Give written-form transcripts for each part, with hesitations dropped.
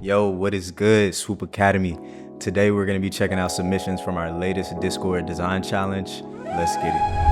Yo, what is good, Swoop Academy? Today we're going to be checking out submissions from our latest Discord design challenge. Let's get it.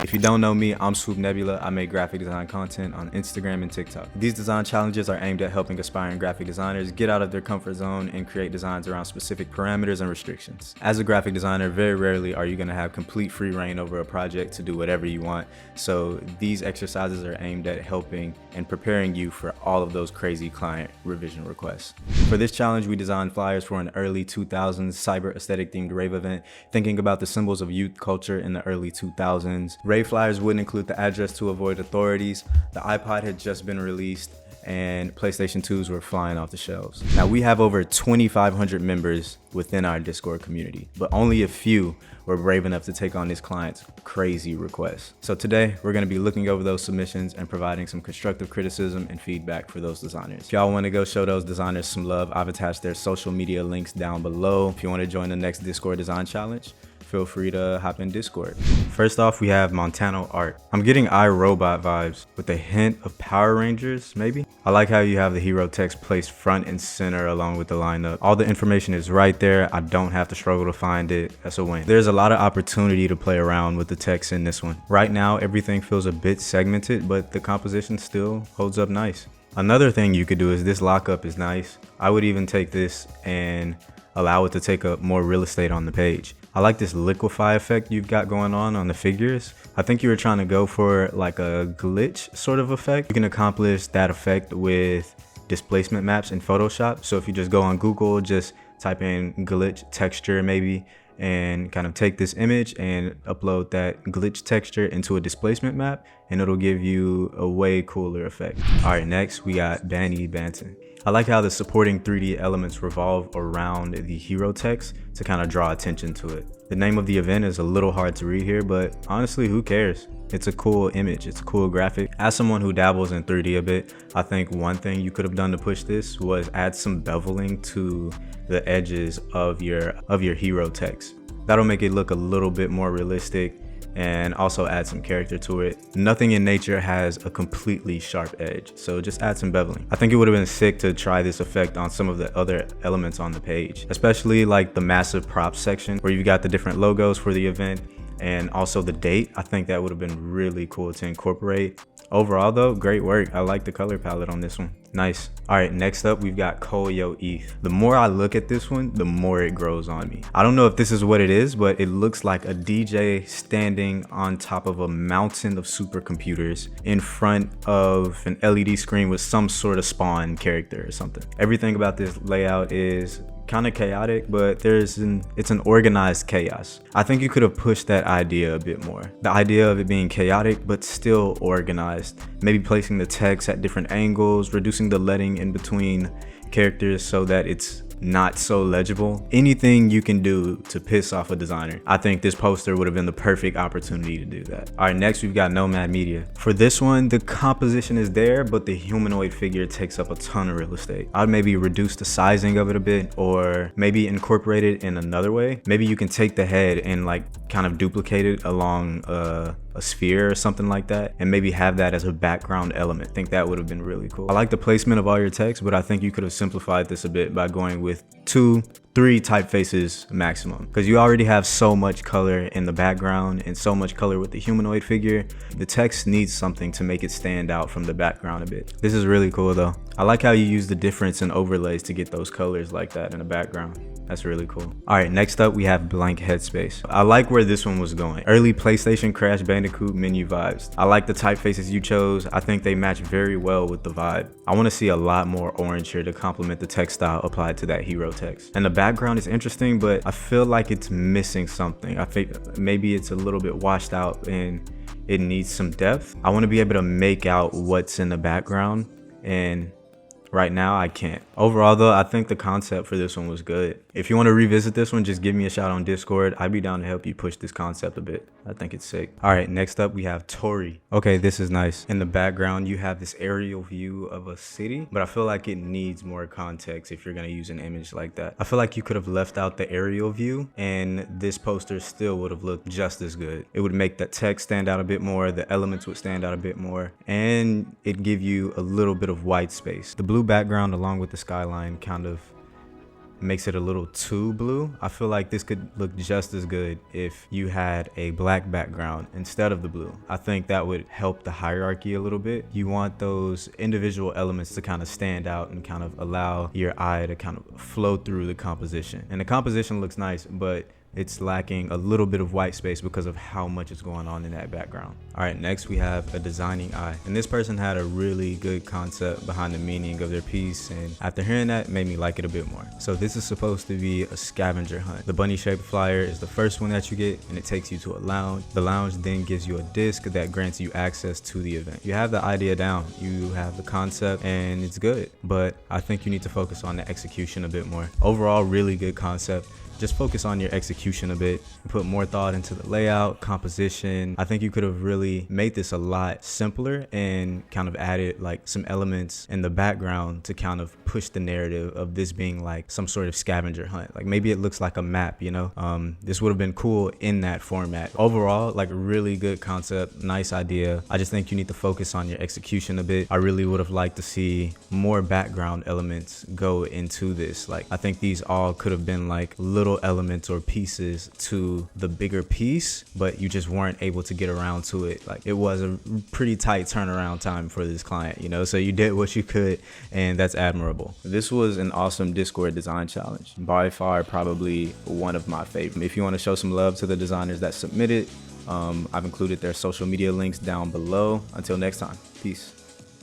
If you don't know me, I'm Swoop Nebula. I make graphic design content on Instagram and TikTok. These design challenges are aimed at helping aspiring graphic designers get out of their comfort zone and create designs around specific parameters and restrictions. As a graphic designer, very rarely are you going to have complete free reign over a project to do whatever you want. So these exercises are aimed at helping and preparing you for all of those crazy client revision requests. For this challenge, we designed flyers for an early 2000s cyber aesthetic themed rave event, thinking about the symbols of youth culture in the early 2000s. Rave flyers wouldn't include the address to avoid authorities. The iPod had just been released and PlayStation 2s were flying off the shelves. Now we have over 2,500 members within our Discord community, but only a few were brave enough to take on this client's crazy requests. So today we're going to be looking over those submissions and providing some constructive criticism and feedback for those designers. If y'all want to go show those designers some love, I've attached their social media links down below. If you want to join the next Discord design challenge, feel free to hop in Discord. First off, we have Montano art. I'm getting iRobot vibes with a hint of Power Rangers, maybe? I like how you have the hero text placed front and center along with the lineup. All the information is right there. I don't have to struggle to find it. That's a win. There's a lot of opportunity to play around with the text in this one. Right now, everything feels a bit segmented, but the composition still holds up nice. Another thing you could do is this lockup is nice. I would even take this and allow it to take up more real estate on the page. I like this liquefy effect you've got going on the figures. I think you were trying to go for like a glitch sort of effect. You can accomplish that effect with displacement maps in Photoshop. So if you just go on Google, just type in glitch texture maybe, and kind of take this image and upload that glitch texture into a displacement map, and it'll give you a way cooler effect. All right, next we got Banton. I like how the supporting 3D elements revolve around the hero text to kind of draw attention to it. The name of the event is a little hard to read here, but honestly, who cares? It's a cool image, it's a cool graphic. As someone who dabbles in 3D a bit, I think one thing you could have done to push this was add some beveling to the edges of your hero text. That'll make it look a little bit more realistic and also add some character to it. Nothing in nature has a completely sharp edge, so just add some beveling. I think it would have been sick to try this effect on some of the other elements on the page, especially like the massive props section where you've got the different logos for the event and also the date. I think that would have been really cool to incorporate. Overall though, great work. I like the color palette on this one. Nice. All right, next up we've got KoyoE. The more I look at this one, the more it grows on me. I don't know if this is what it is, but it looks like a DJ standing on top of a mountain of supercomputers in front of an LED screen with some sort of Spawn character or something. Everything about this layout is kind of chaotic, but it's an organized chaos. I think you could have pushed that idea a bit more. The idea of it being chaotic but still organized, maybe placing the text at different angles, reducing the lettering in between characters so that it's not so legible. Anything you can do to piss off a designer. I think this poster would have been the perfect opportunity to do that. All right, next we've got Nomad Media. For this one, the composition is there, but the humanoid figure takes up a ton of real estate. I'd maybe reduce the sizing of it a bit, or maybe incorporate it in another way. Maybe you can take the head and like kind of duplicate it along a sphere or something like that, and maybe have that as a background element. I think that would have been really cool. I like the placement of all your text, but I think you could have simplified this a bit by going with 2-3 typefaces maximum, because you already have so much color in the background and so much color with the humanoid figure. The text needs something to make it stand out from the background a bit. This is really cool though. I like how you use the difference in overlays to get those colors like that in the background. That's really cool. All right, next up we have blank Headspace. I like where this one was going. Early PlayStation Crash Bandicoot menu vibes. I like the typefaces you chose. I think they match very well with the vibe. I want to see a lot more orange here to complement the text style applied to that hero text. And the background is interesting, but I feel like it's missing something. I think maybe it's a little bit washed out and it needs some depth. I want to be able to make out what's in the background and Right now, I can't. Overall, though, I think the concept for this one was good. If you want to revisit this one, just give me a shout on Discord. I'd be down to help you push this concept a bit. I think it's sick. All right, next up, we have Tori. Okay, this is nice. In the background, you have this aerial view of a city, but I feel like it needs more context if you're going to use an image like that. I feel like you could have left out the aerial view, and this poster still would have looked just as good. It would make that text stand out a bit more, the elements would stand out a bit more, and it'd give you a little bit of white space. The blue background along with the skyline kind of makes it a little too blue. I feel like this could look just as good if you had a black background instead of the blue. I think that would help the hierarchy a little bit. You want those individual elements to kind of stand out and kind of allow your eye to kind of flow through the composition. And the composition looks nice, but it's lacking a little bit of white space because of how much is going on in that background. All right, next we have a designing eye. And this person had a really good concept behind the meaning of their piece. And after hearing that, it made me like it a bit more. So this is supposed to be a scavenger hunt. The bunny shaped flyer is the first one that you get, and it takes you to a lounge. The lounge then gives you a disc that grants you access to the event. You have the idea down, you have the concept, and it's good. But I think you need to focus on the execution a bit more. Overall, really good concept. Just focus on your execution a bit and put more thought into the layout, composition. I think you could have really made this a lot simpler and kind of added like some elements in the background to kind of push the narrative of this being like some sort of scavenger hunt. Like maybe it looks like a map, you know? This would have been cool in that format. Overall, like a really good concept, nice idea. I just think you need to focus on your execution a bit. I really would have liked to see more background elements go into this. Like I think these all could have been like little elements or pieces to the bigger piece, but you just weren't able to get around to it. Like it was a pretty tight turnaround time for this client, you know, so you did what you could, and that's admirable. This was an awesome Discord design challenge, by far probably one of my favorites. If you want to show some love to the designers that submitted, I've included their social media links down below. Until next time, peace.